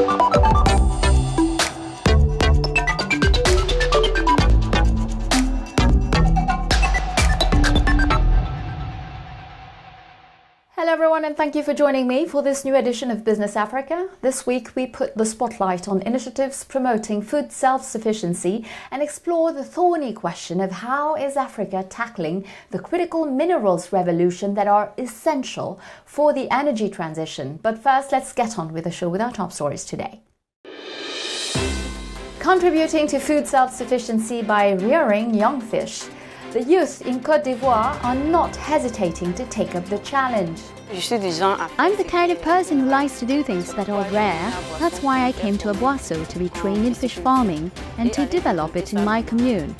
Hello everyone, and thank you for joining me for this new edition of Business Africa. This week we put the spotlight on initiatives promoting food self-sufficiency and explore the thorny question of how is Africa tackling the critical minerals revolution that are essential for the energy transition. But first, let's get on with the show with our top stories today. Contributing to food self-sufficiency by rearing young fish. The youth in Côte d'Ivoire are not hesitating to take up the challenge. I'm the kind of person who likes to do things that are rare. That's why I came to Abou-Zeid to be trained in fish farming and to develop it in my commune.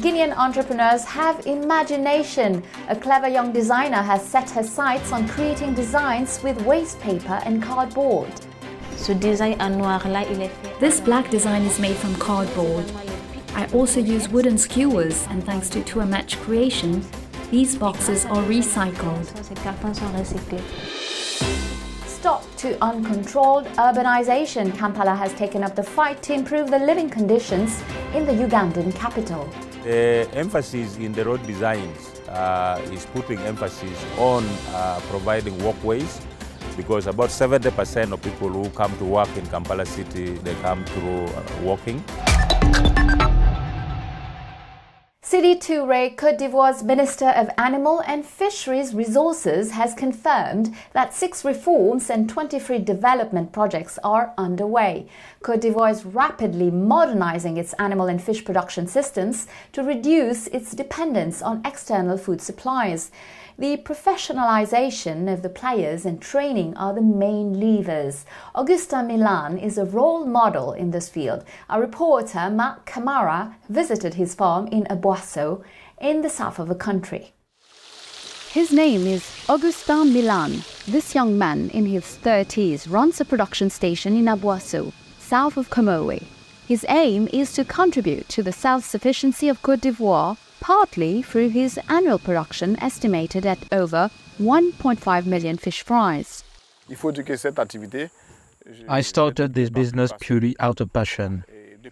Guinean entrepreneurs have imagination. A clever young designer has set her sights on creating designs with waste paper and cardboard. This black design is made from cardboard. I also use wooden skewers, and thanks to a match creation, these boxes are recycled. Stop to uncontrolled urbanization. Kampala has taken up the fight to improve the living conditions in the Ugandan capital. The emphasis in the road designs is putting emphasis on providing walkways, because about 70% of people who come to work in Kampala city, they come through walking. Sidi Touré, Côte d'Ivoire's Minister of Animal and Fisheries Resources, has confirmed that 6 reforms and 23 development projects are underway. Côte d'Ivoire is rapidly modernizing its animal and fish production systems to reduce its dependence on external food supplies. The professionalization of the players and training are the main levers. Augustin Milan is a role model in this field. Our reporter, Mark Camara, visited his farm in Abou-Zeid in the south of the country. His name is Augustin Milan. This young man in his 30s runs a production station in Abou-Zeid, south of Comoé. His aim is to contribute to the self-sufficiency of Côte d'Ivoire, partly through his annual production estimated at over 1.5 million fish fries. I started this business purely out of passion.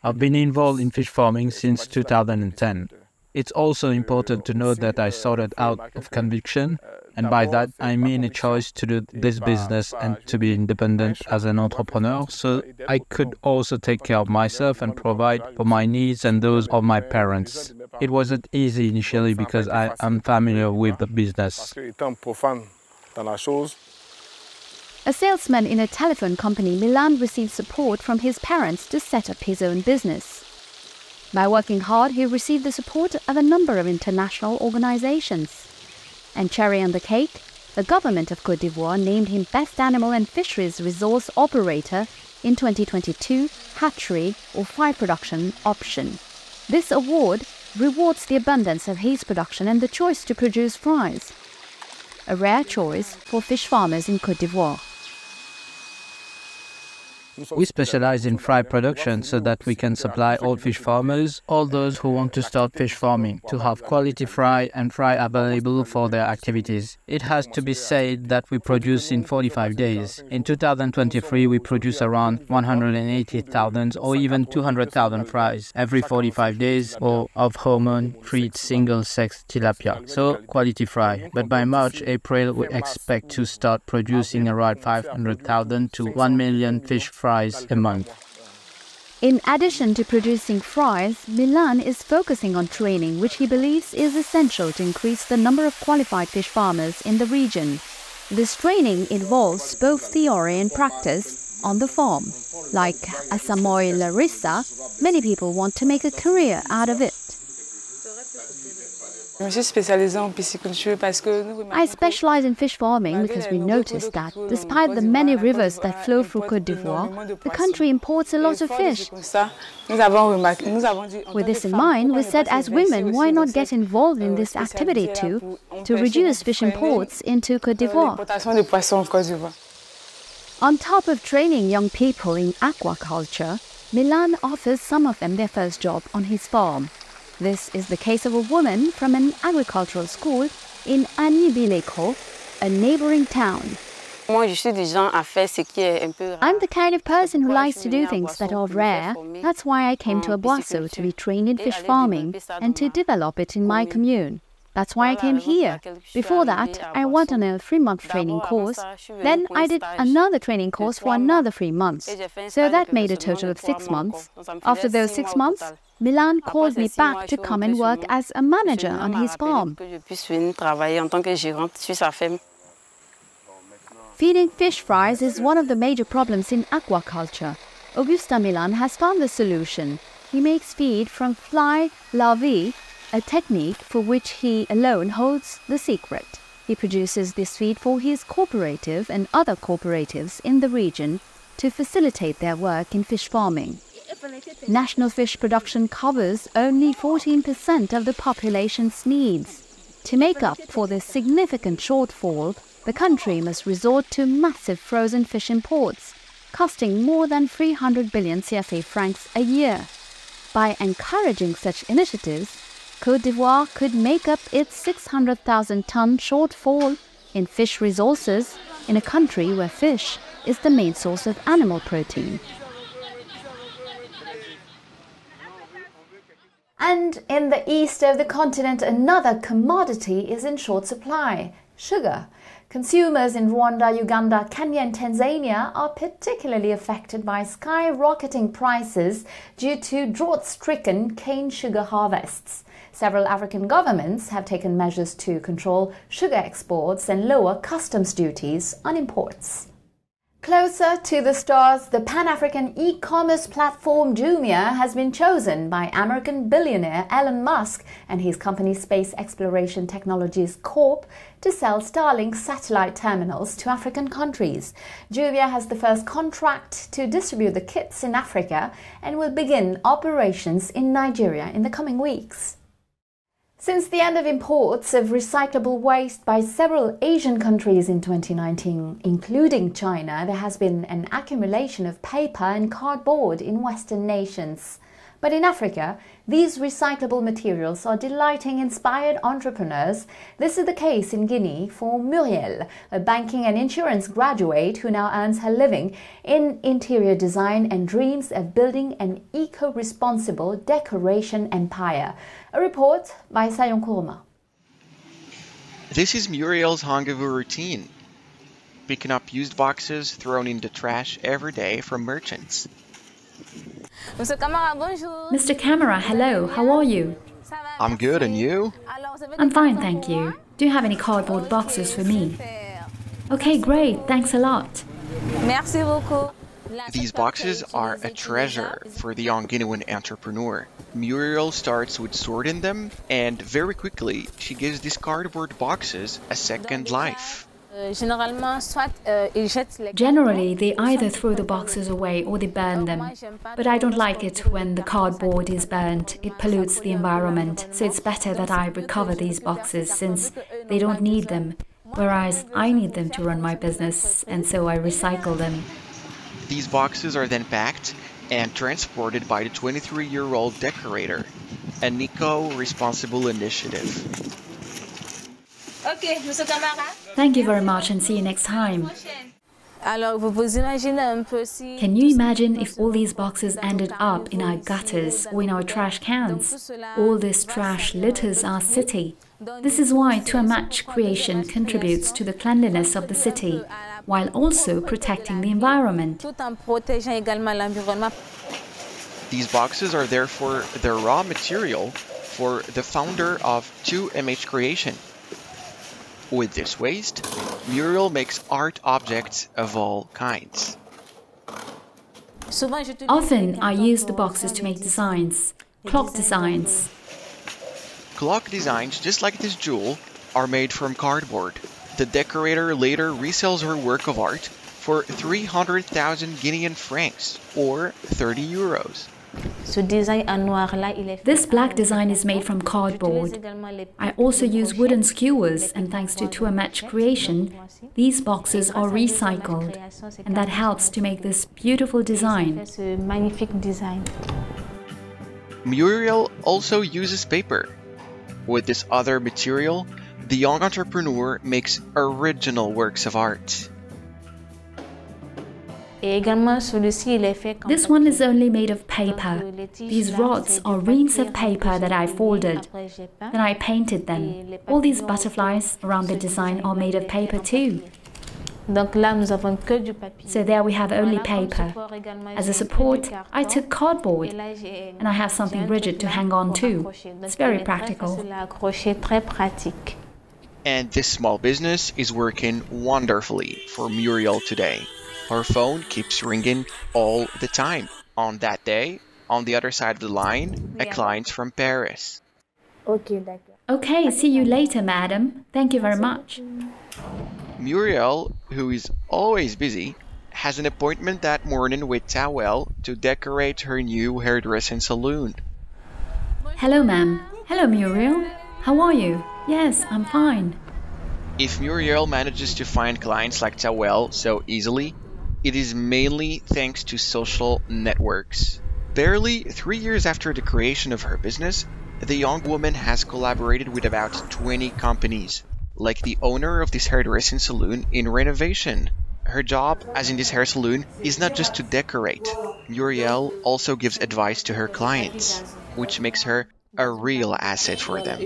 I've been involved in fish farming since 2010. It's also important to note that I started out of conviction, and by that I mean a choice to do this business and to be independent as an entrepreneur, so I could also take care of myself and provide for my needs and those of my parents. It wasn't easy initially because I am familiar with the business. A salesman in a telephone company, Milan received support from his parents to set up his own business. By working hard, he received the support of a number of international organizations. And cherry on the cake, the government of Côte d'Ivoire named him Best Animal and Fisheries Resource Operator in 2022 Hatchery or Fry Production Option. This award rewards the abundance of haze production and the choice to produce fries, a rare choice for fish farmers in Côte d'Ivoire. We specialize in fry production so that we can supply all fish farmers, all those who want to start fish farming, to have quality fry and fry available for their activities. It has to be said that we produce in 45 days. In 2023, we produce around 180,000 or even 200,000 fries every 45 days or of hormone-free single-sex tilapia. So, quality fry. But by March, April, we expect to start producing around 500,000 to 1 million fish fries a month. In addition to producing fries, Milan is focusing on training, which he believes is essential to increase the number of qualified fish farmers in the region. This training involves both theory and practice on the farm. Like Asamoah Larissa, many people want to make a career out of it. I specialize in fish farming because we noticed that, despite the many rivers that flow through Côte d'Ivoire, the country imports a lot of fish. With this in mind, we said as women, why not get involved in this activity too, to reduce fish imports into Côte d'Ivoire. On top of training young people in aquaculture, Milan offers some of them their first job on his farm. This is the case of a woman from an agricultural school in Amani, a neighboring town. I'm the kind of person who likes to do things that are rare. That's why I came to Abou-Zeid to be trained in fish farming and to develop it in my commune. That's why I came here. Before that, I went on a 3-month training course. Then I did another training course for another 3 months. So that made a total of 6 months. After those 6 months, Milan called me back to come and work as a manager on his farm. Feeding fish fries is one of the major problems in aquaculture. Augustin Milan has found the solution. He makes feed from fly larvae, a technique for which he alone holds the secret. He produces this feed for his cooperative and other cooperatives in the region to facilitate their work in fish farming. National fish production covers only 14% of the population's needs. To make up for this significant shortfall, the country must resort to massive frozen fish imports, costing more than 300 billion CFA francs a year. By encouraging such initiatives, Côte d'Ivoire could make up its 600,000-ton shortfall in fish resources in a country where fish is the main source of animal protein. And in the east of the continent, another commodity is in short supply: sugar. Consumers in Rwanda, Uganda, Kenya and Tanzania are particularly affected by skyrocketing prices due to drought-stricken cane sugar harvests. Several African governments have taken measures to control sugar exports and lower customs duties on imports. Closer to the stars, the Pan-African e-commerce platform Jumia has been chosen by American billionaire Elon Musk and his company Space Exploration Technologies Corp to sell Starlink satellite terminals to African countries. Jumia has the first contract to distribute the kits in Africa and will begin operations in Nigeria in the coming weeks. Since the end of imports of recyclable waste by several Asian countries in 2019, including China, there has been an accumulation of paper and cardboard in Western nations. But in Africa, these recyclable materials are delighting inspired entrepreneurs. This is the case in Guinea for Muriel, a banking and insurance graduate who now earns her living in interior design and dreams of building an eco-responsible decoration empire. A report by Sayon Kurma. This is Muriel's rendezvous routine, picking up used boxes thrown in the trash every day from merchants. Mr. Camera, hello, how are you? I'm good, and you? I'm fine, thank you. Do you have any cardboard boxes for me? Okay, great, thanks a lot. These boxes are a treasure for the young Guinean entrepreneur. Muriel starts with sorting them, and very quickly she gives these cardboard boxes a second life. Generally, they either throw the boxes away or they burn them. But I don't like it when the cardboard is burnt. It pollutes the environment, so it's better that I recover these boxes since they don't need them, whereas I need them to run my business, and so I recycle them. These boxes are then packed and transported by the 23-year-old decorator, an eco-responsible initiative. Thank you very much and see you next time. Can you imagine if all these boxes ended up in our gutters or in our trash cans? All this trash litters our city. This is why To A Match creation contributes to the cleanliness of the city, while also protecting the environment. These boxes are therefore the raw material for the founder of 2MH Creation. With this waste, Muriel makes art objects of all kinds. Often I use the boxes to make designs, clock designs. Clock designs, just like this jewel, are made from cardboard. The decorator later resells her work of art for 300,000 Guinean francs, or 30 euros. This black design is made from cardboard. I also use wooden skewers, and thanks to A Match creation, these boxes are recycled, and that helps to make this beautiful design. Muriel also uses paper. With this other material, the young entrepreneur makes original works of art. This one is only made of paper. These rods are reams of paper that I folded. Then I painted them. All these butterflies around the design are made of paper too. So there we have only paper. As a support, I took cardboard, and I have something rigid to hang on to. It's very practical. And this small business is working wonderfully for Muriel today. Her phone keeps ringing all the time. On that day, on the other side of the line, a client from Paris. Okay, see you later, madam. Thank you very much. Muriel, who is always busy, has an appointment that morning with Tawel to decorate her new hairdressing salon. Hello, ma'am. Hello, Muriel. How are you? Yes, I'm fine. If Muriel manages to find clients like Tawel so easily, it is mainly thanks to social networks. Barely 3 years after the creation of her business, the young woman has collaborated with about 20 companies, like the owner of this hairdressing salon, in renovation. Her job, as in this hair salon, is not just to decorate. Muriel also gives advice to her clients, which makes her a real asset for them.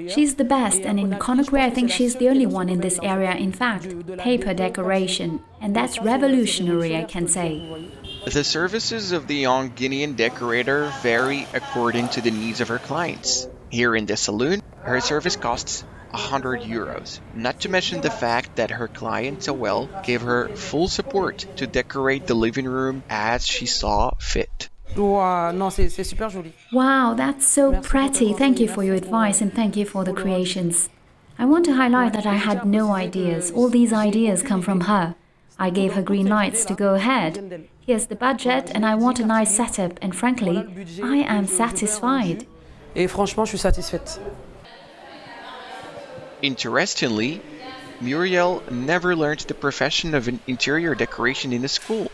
She's the best, and in Conakry I think she's the only one in this area, in fact, paper decoration. And that's revolutionary, I can say. The services of the young Guinean decorator vary according to the needs of her clients. Here in this salon, her service costs €100, not to mention the fact that her client Tawel gave her full support to decorate the living room as she saw fit. Wow, that's so pretty. Thank you for your advice and thank you for the creations. I want to highlight that I had no ideas. All these ideas come from her. I gave her green lights to go ahead. Here's the budget and I want a nice setup, and frankly, I am satisfied. Interestingly, Muriel never learned the profession of an interior decoration in a school.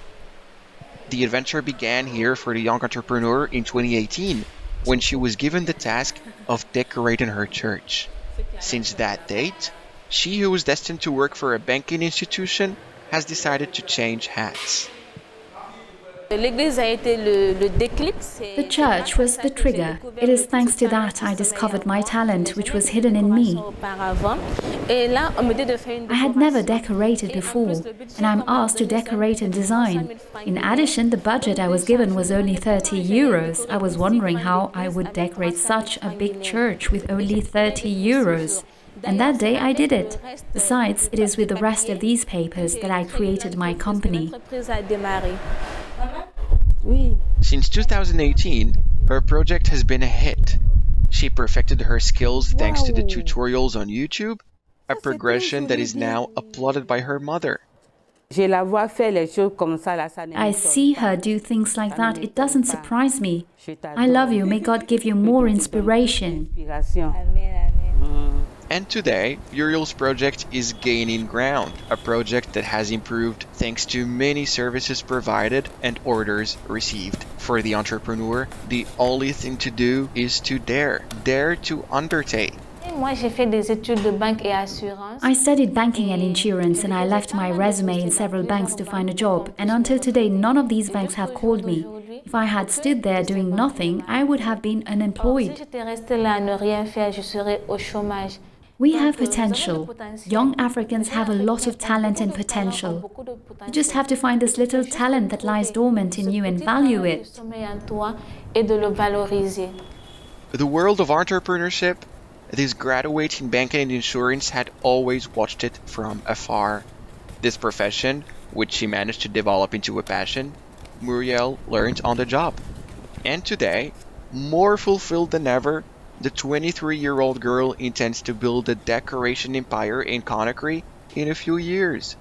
The adventure began here for the young entrepreneur in 2018, when she was given the task of decorating her church. Since that date, she, who was destined to work for a banking institution, has decided to change hats. The church was the trigger. It is thanks to that I discovered my talent, which was hidden in me. I had never decorated before, and I'm asked to decorate and design. In addition, the budget I was given was only €30. I was wondering how I would decorate such a big church with only €30. And that day I did it. Besides, it is with the rest of these papers that I created my company. Since 2018, her project has been a hit. She perfected her skills thanks to the tutorials on YouTube, a progression that is now applauded by her mother. I see her do things like that. It doesn't surprise me. I love you. May God give you more inspiration. And today, Muriel's project is gaining ground, a project that has improved thanks to many services provided and orders received. For the entrepreneur, the only thing to do is to dare to undertake. I studied banking and insurance, and I left my resume in several banks to find a job, and until today none of these banks have called me. If I had stood there doing nothing, I would have been unemployed. We have potential. Young Africans have a lot of talent and potential. You just have to find this little talent that lies dormant in you and value it. The world of entrepreneurship, this graduate in banking and insurance had always watched it from afar. This profession, which she managed to develop into a passion, Muriel learned on the job. And today, more fulfilled than ever, the 23-year-old girl intends to build a decoration empire in Conakry in a few years.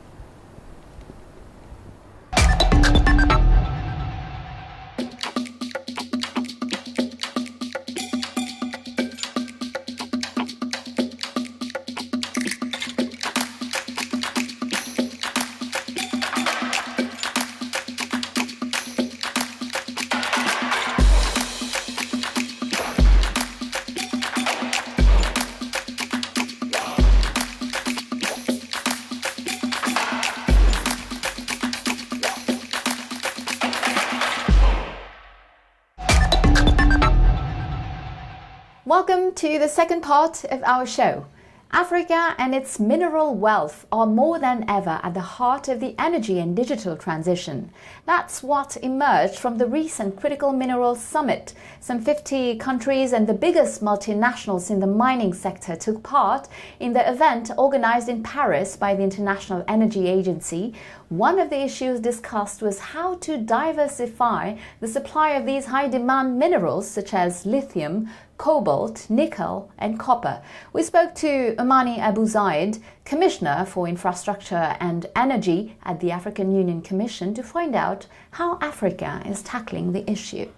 Welcome to the second part of our show. Africa and its mineral wealth are more than ever at the heart of the energy and digital transition. That's what emerged from the recent Critical Minerals Summit. Some 50 countries and the biggest multinationals in the mining sector took part in the event organized in Paris by the International Energy Agency. One of the issues discussed was how to diversify the supply of these high-demand minerals such as lithium, cobalt, nickel and copper. We spoke to Amani Abou-Zeid, Commissioner for Infrastructure and Energy at the African Union Commission, to find out how Africa is tackling the issue.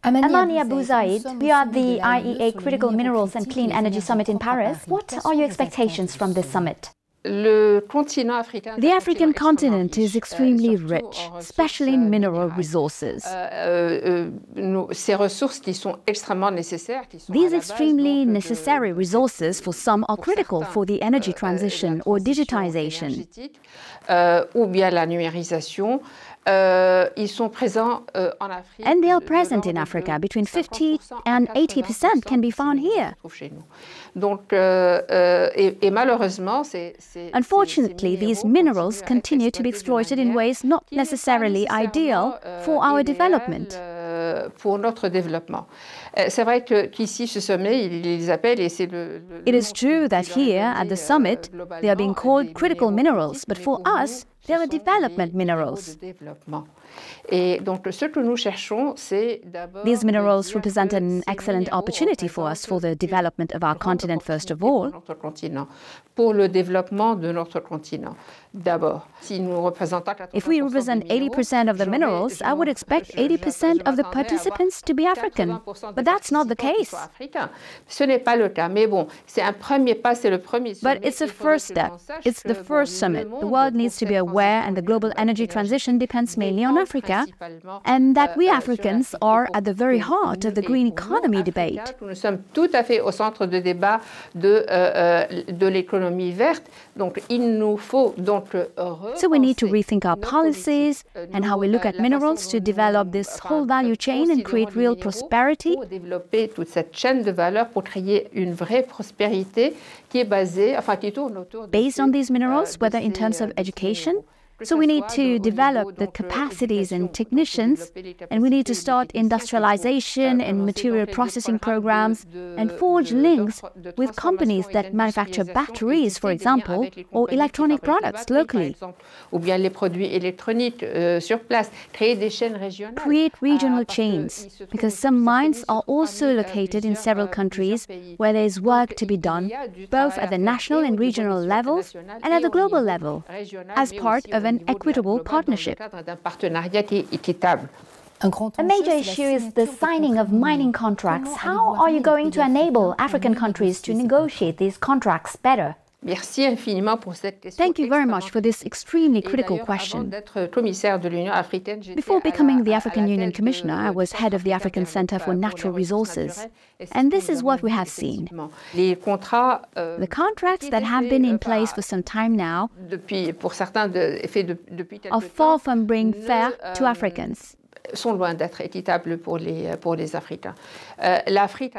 Amani Abou-Zeid, we are at the IEA Critical Minerals and Clean Energy Summit in Paris. What are your expectations from this summit? The African continent is extremely rich, especially in mineral resources. These extremely necessary resources for some are critical for the energy transition or digitization. And they are present in Africa. Between 50 and 80% can be found here. Unfortunately, these minerals continue to be exploited in ways not necessarily ideal for our development. It is true that here at the summit they are being called critical minerals, but for us they are development minerals. These minerals represent an excellent opportunity for us for the development of our continent first of all. If we represent 80% of the minerals, I would expect 80% of the participants to be African. But that's not the case. But it's a first step. It's the first summit. The world needs to be aware, and the global energy transition depends mainly on Africa, and that we Africans are at the very heart of the green economy debate. So we need to rethink our policies and how we look at minerals to develop this whole value chain and create real prosperity. Based on these minerals, whether in terms of education. So we need to develop the capacities and technicians, and we need to start industrialization and material processing programs and forge links with companies that manufacture batteries, for example, or electronic products locally. Create regional chains, because some mines are also located in several countries where there is work to be done, both at the national and regional levels and at the global level, as part of an equitable partnership. A major issue is the signing of mining contracts. How are you going to enable African countries to negotiate these contracts better? Thank you very much for this extremely critical question. Before becoming the African Union Commissioner, I was head of the African Center for Natural Resources. And this is what we have seen. The contracts that have been in place for some time now are far from being fair to Africans.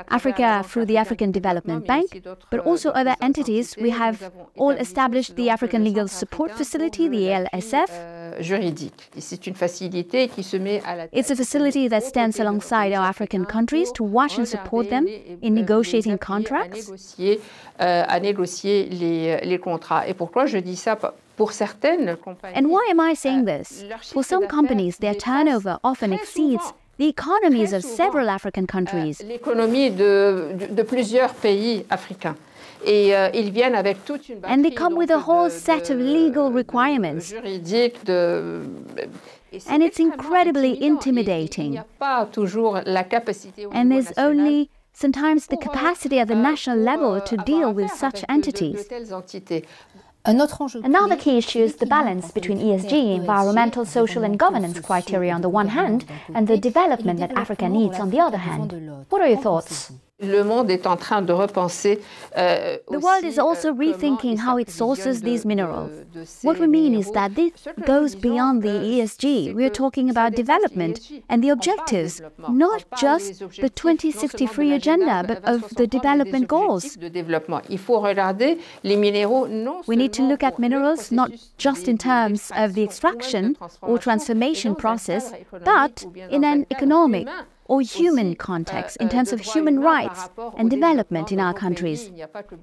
Africa, through the African Development Bank, but also other entities, we have all established the African Legal Support Facility, the ALSF. It's a facility that stands alongside our African countries to watch and support them in negotiating contracts. And why am I saying this? For some companies, their turnover often exceeds the economies of several African countries. And they come with a whole set of legal requirements. And it's incredibly intimidating. And there's only sometimes the capacity at the national level to deal with such entities. Another key issue is the balance between ESG, environmental, social and governance criteria on the one hand, and the development that Africa needs on the other hand. What are your thoughts? The world is also rethinking how it sources these minerals. What we mean is that this goes beyond the ESG. We are talking about development and the objectives, not just the 2063 agenda, but of the development goals. We need to look at minerals not just in terms of the extraction or transformation process, but in an economic or human context, in terms of human rights and development in our countries.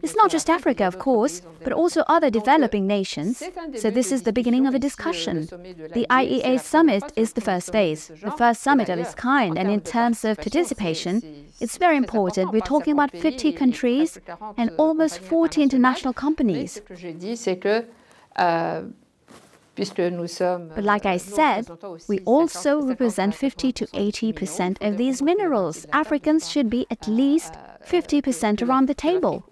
It's not just Africa, of course, but also other developing nations. So this is the beginning of a discussion. The IEA summit is the first phase, the first summit of its kind, and in terms of participation, it's very important. We're talking about 50 countries and almost 40 international companies. But like I said, we also represent 50 to 80% of these minerals. Africans should be at least 50% around the table.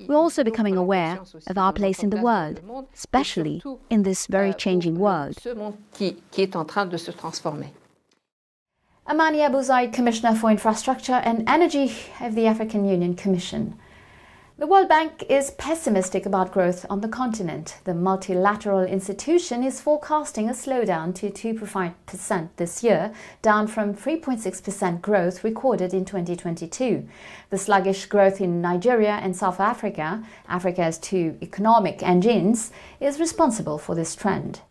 We're also becoming aware of our place in the world, especially in this very changing world. Amani Abou-Zeid, Commissioner for Infrastructure and Energy of the African Union Commission. The World Bank is pessimistic about growth on the continent. The multilateral institution is forecasting a slowdown to 2.5% this year, down from 3.6% growth recorded in 2022. The sluggish growth in Nigeria and South Africa, Africa's two economic engines, is responsible for this trend.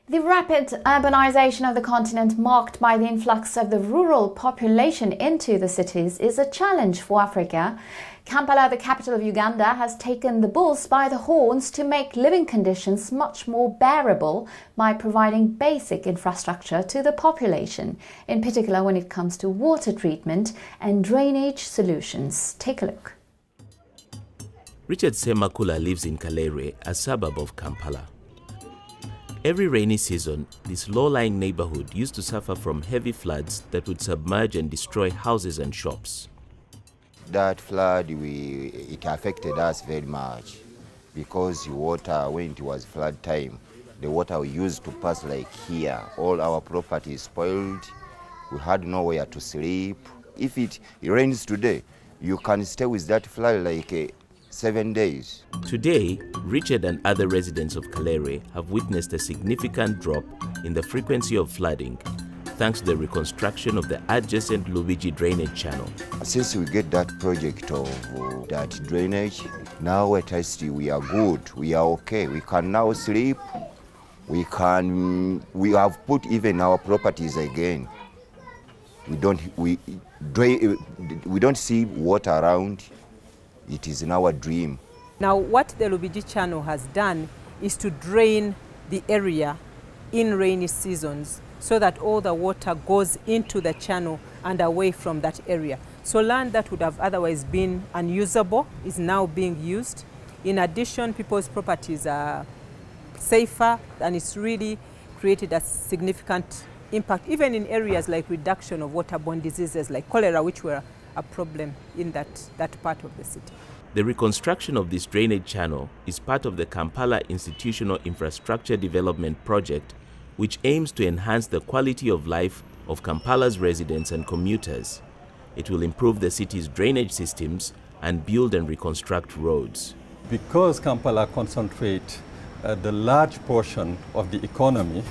The rapid urbanization of the continent, marked by the influx of the rural population into the cities, is a challenge for Africa. Kampala, the capital of Uganda, has taken the bulls by the horns to make living conditions much more bearable by providing basic infrastructure to the population, in particular when it comes to water treatment and drainage solutions. Take a look. Richard Semakula lives in Kalere, a suburb of Kampala. Every rainy season, this low-lying neighborhood used to suffer from heavy floods that would submerge and destroy houses and shops. That flood, it affected us very much because the water, when it was flood time, the water we used to pass like here. All our property is spoiled. We had nowhere to sleep. If it rains today, you can stay with that flood like 7 days. Today, Richard and other residents of Kalere have witnessed a significant drop in the frequency of flooding, thanks to the reconstruction of the adjacent Lubiji drainage channel. Since we get that project of that drainage, now at least we are good, we are okay. We can now sleep, we have put even our properties again. We don't see water around. It is in our dream. Now what the Lubiji channel has done is to drain the area in rainy seasons, so that all the water goes into the channel and away from that area. So land that would have otherwise been unusable is now being used. In addition, people's properties are safer, and it's really created a significant impact, even in areas like reduction of waterborne diseases like cholera, which were a problem in that part of the city. The reconstruction of this drainage channel is part of the Kampala Institutional Infrastructure Development Project, which aims to enhance the quality of life of Kampala's residents and commuters. It will improve the city's drainage systems and build and reconstruct roads. Because Kampala concentrates the large portion of the economy,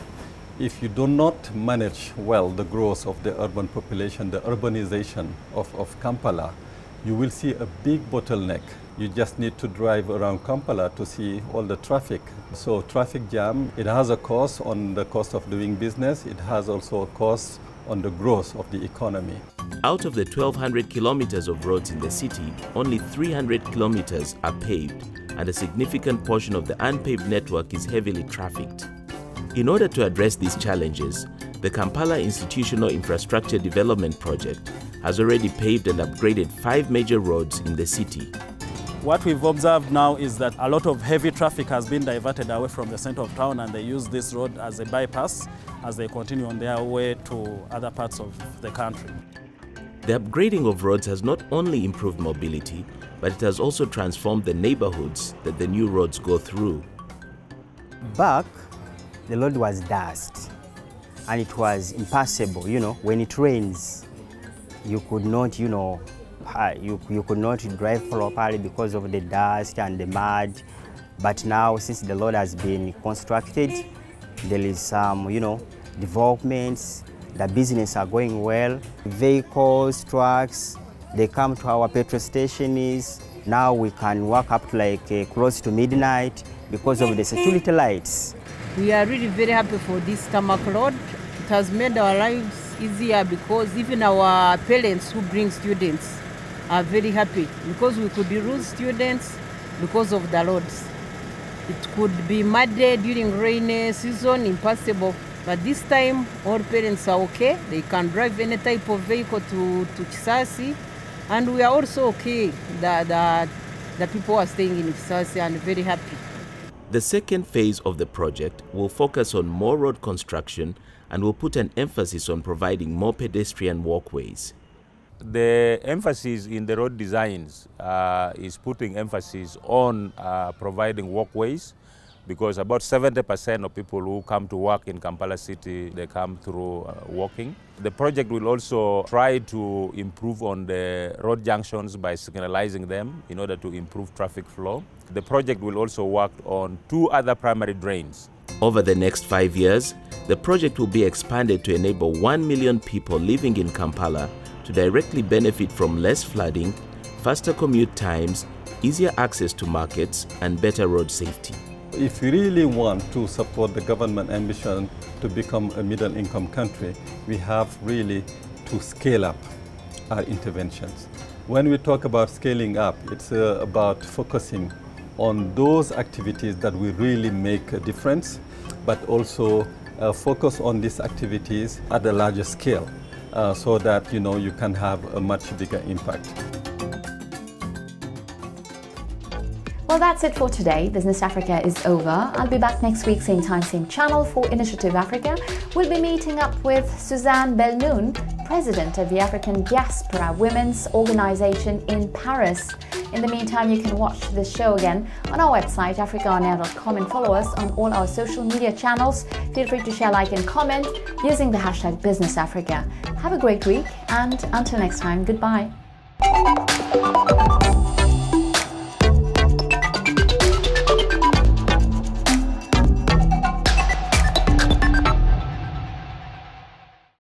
if you do not manage well the growth of the urban population, the urbanization of Kampala, you will see a big bottleneck. You just need to drive around Kampala to see all the traffic. So traffic jam, it has a cost on the cost of doing business. It has also a cost on the growth of the economy. Out of the 1,200 kilometers of roads in the city, only 300 kilometers are paved, and a significant portion of the unpaved network is heavily trafficked. In order to address these challenges, the Kampala Institutional Infrastructure Development Project has already paved and upgraded 5 major roads in the city. What we've observed now is that a lot of heavy traffic has been diverted away from the center of town, and they use this road as a bypass as they continue on their way to other parts of the country. The upgrading of roads has not only improved mobility, but it has also transformed the neighborhoods that the new roads go through. Back, the road was dust. and it was impassable. You know, when it rains, you could not, you know, you could not drive properly because of the dust and the mud. But now, since the road has been constructed, there is some, you know, developments. The business are going well. Vehicles, trucks, they come to our petrol stations. Now we can walk up to like close to midnight because of the security lights. We are really very happy for this tarmac road. It has made our lives easier because even our parents who bring students are very happy because we could lose students because of the roads. It could be muddy during rainy season, impossible. But this time, all parents are okay. They can drive any type of vehicle to Kisasi. And we are also okay that the people are staying in Kisasi and very happy. The second phase of the project will focus on more road construction and will put an emphasis on providing more pedestrian walkways. The emphasis in the road designs is putting emphasis on providing walkways, because about 70% of people who come to work in Kampala City, they come through walking. The project will also try to improve on the road junctions by signalizing them in order to improve traffic flow. The project will also work on 2 other primary drains. Over the next 5 years, the project will be expanded to enable 1 million people living in Kampala to directly benefit from less flooding, faster commute times, easier access to markets, and better road safety. If we really want to support the government ambition to become a middle-income country, we have really to scale up our interventions. When we talk about scaling up, it's about focusing on those activities that will really make a difference, but also focus on these activities at a larger scale so that, you know, you can have a much bigger impact. Well, that's it for today. Business Africa is over. I'll be back next week, same time, same channel for Initiative Africa. We'll be meeting up with Suzanne Belnoun, President of the African Diaspora Women's Organization in Paris. In the meantime, you can watch this show again on our website, africaonair.com, and follow us on all our social media channels. Feel free to share, like, and comment using the hashtag Business Africa. Have a great week, and until next time, goodbye.